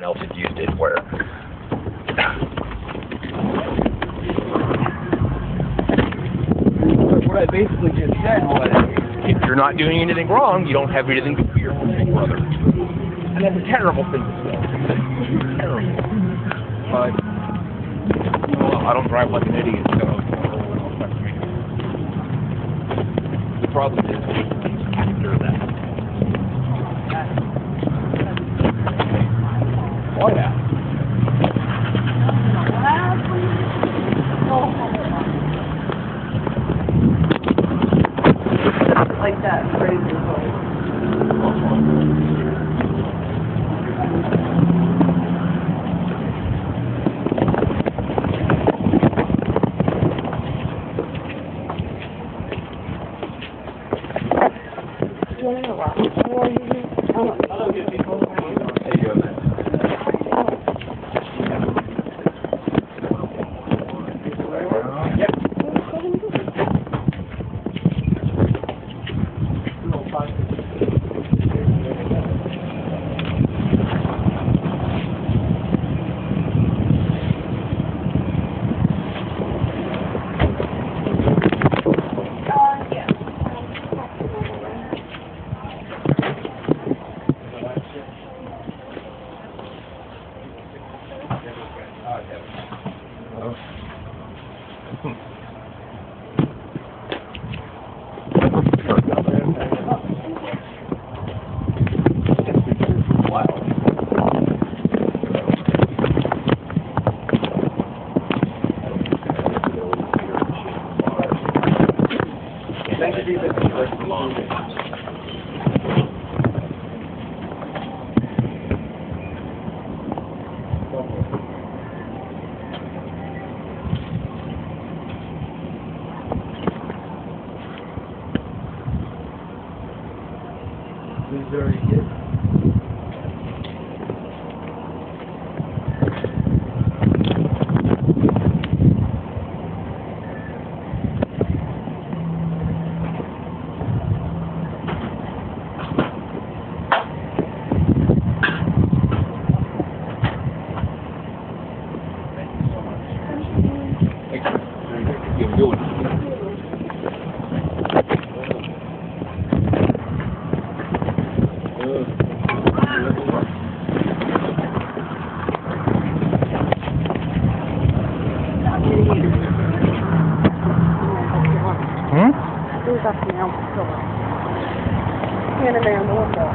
else had used it, where what I basically just said was, if you're not doing anything wrong, you don't have anything to fear from your brother. And that's a terrible thing to say. Terrible. But, well, I don't drive like an idiot, so the problem is after that. Oh, yeah. Like that crazy voice. You want to know what? Very good. Who's up now? Standing there in the window.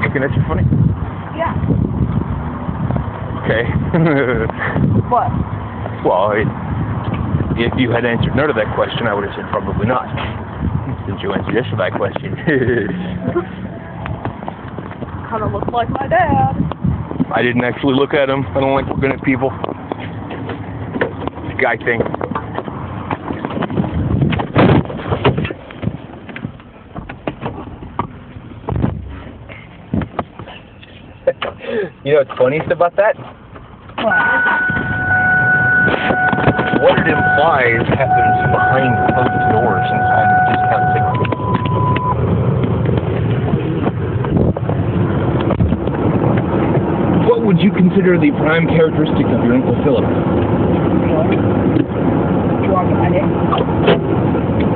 Looking at you funny? Yeah. Okay. What? Well, if you had answered no to that question, I would have said probably not. Since you answered yes to that question. Kind of looks like my dad. I didn't actually look at him. I don't like looking at people. Guy thing. You know what's funniest about that? What it implies happens behind closed doors inside of discount cigarettes. What would you consider the prime characteristic of your Uncle Philip? Drug addict.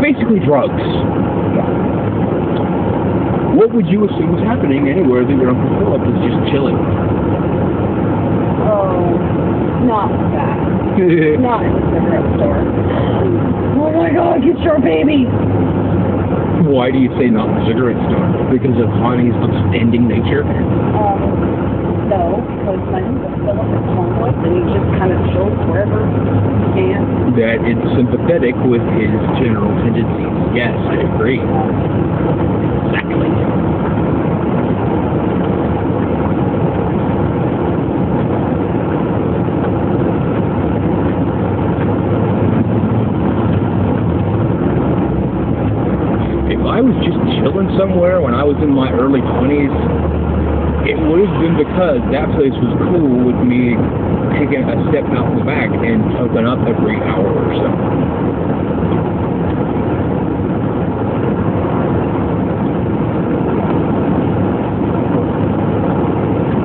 Basically drugs. What would you assume was happening anywhere that your Uncle Philip was just chilling? Oh, not that. Not in the cigarette store. Oh my God, get your baby! Why do you say not in the cigarette store? Because of Honey's upstanding nature? No, because my Uncle Philip is homeless and he just kind of chills wherever he can. That it's sympathetic with his general tendencies. Yes, I agree. Exactly. If I was just chilling somewhere when I was in my early 20s, it would have been because that place was cool with me taking a step out the back and token up every hour or so.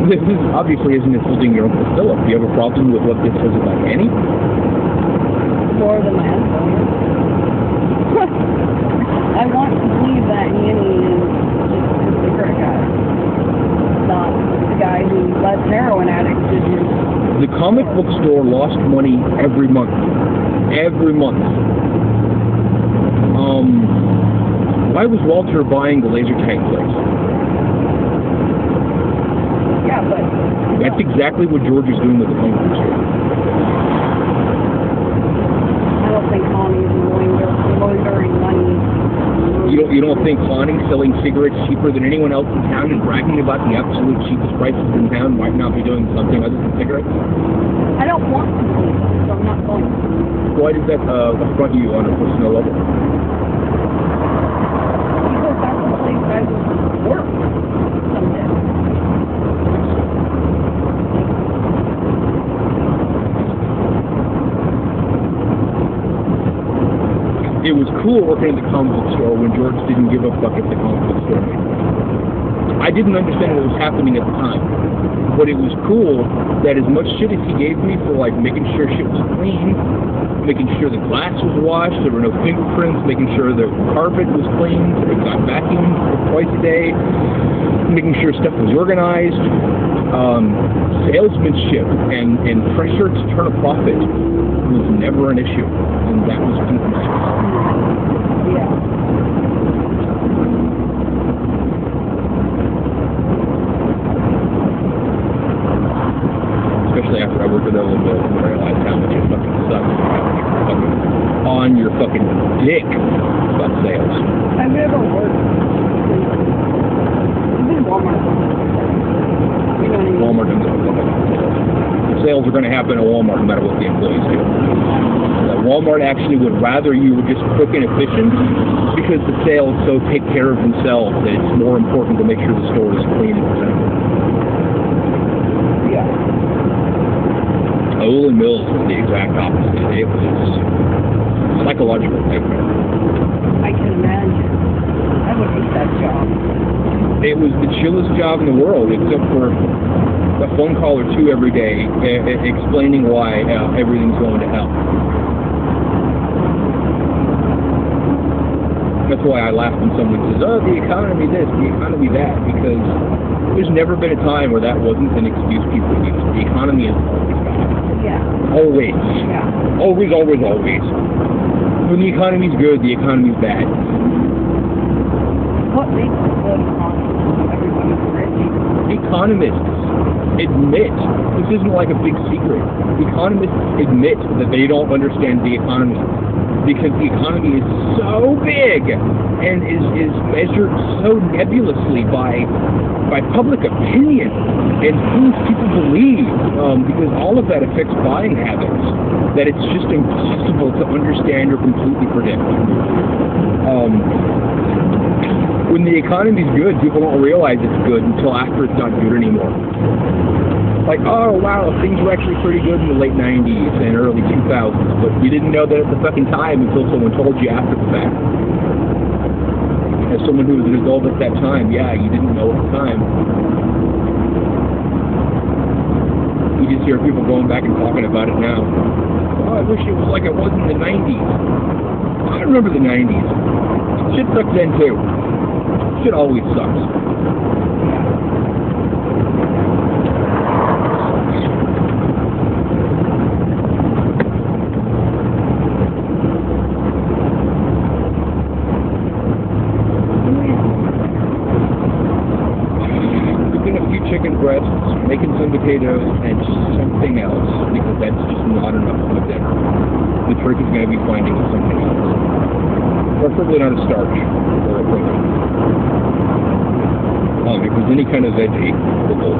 This obviously isn't insulting your Uncle Philip. Do you have a problem with what this says about Annie? More than my uncle. I want to believe that Annie is just a cigarette guy, not the guy who lets heroin addicts do. The comic book store lost money every month. Every month. Why was Walter buying the laser tag place? Yeah, but... That's exactly what George is doing with the comic book store. I don't think Connie's laundering money. You don't think Connie selling cigarettes cheaper than anyone else in town and bragging about the absolute cheapest prices in town might not be doing something other than cigarettes? I don't want to believe it, so I'm not going to. Why does that affront you on a personal level? Because that's the place I would work someday. It was cool working at the comic book store when George didn't give a fuck if the comic book store made money. I didn't understand what was happening at the time, but it was cool that as much shit as he gave me for like making sure shit was clean, making sure the glass was washed, there were no fingerprints, making sure the carpet was cleaned, it got vacuumed twice a day, making sure stuff was organized, salesmanship and pressure to turn a profit was never an issue, and that was kind of nice. Yeah. Especially after I worked with that little bit, I realized how much it fucking sucks. Fucking on your fucking dick about sales. I've never worked. Even Walmart. You know what I mean? Walmart doesn't give a fuck about sales. The sales are going to happen at Walmart no matter what the employees do. Walmart actually would rather you were just quick and efficient because the sales so take care of themselves that it's more important to make sure the store is clean and presentable. Yeah. Olin Mills was the exact opposite. It was psychological nightmare. I can imagine. I would hate that job. It was the chillest job in the world, except for a phone call or two every day explaining why everything's going to hell. That's why I laugh when someone says, oh, the economy this, the economy that, because there's never been a time where that wasn't an excuse people use. The economy is always bad. Yeah. Always. Yeah. Always, always, always. When the economy's good, the economy's bad. What makes a good economy? Everybody's rich. Economists admit, this isn't like a big secret, economists admit that they don't understand the economy because the economy is so big and is measured so nebulously by public opinion and things people believe, because all of that affects buying habits, that it's just impossible to understand or completely predict. When the economy's good, people don't realize it's good until after it's not good anymore. Like, oh, wow, things were actually pretty good in the late 90s and early 2000s, but you didn't know that at the fucking time until someone told you after the fact. As someone who was an adult at that time, yeah, you didn't know at the time. You just hear people going back and talking about it now. Oh, I wish it was like it was in the 90s. I remember the 90s. Shit sucked then, too. Shit always sucks. Cooking a few chicken breasts, making some potatoes, and something else, because that's just not enough for dinner. The trick is going to be finding something else. Preferably not a starch or a protein. Because any kind of veggie will go.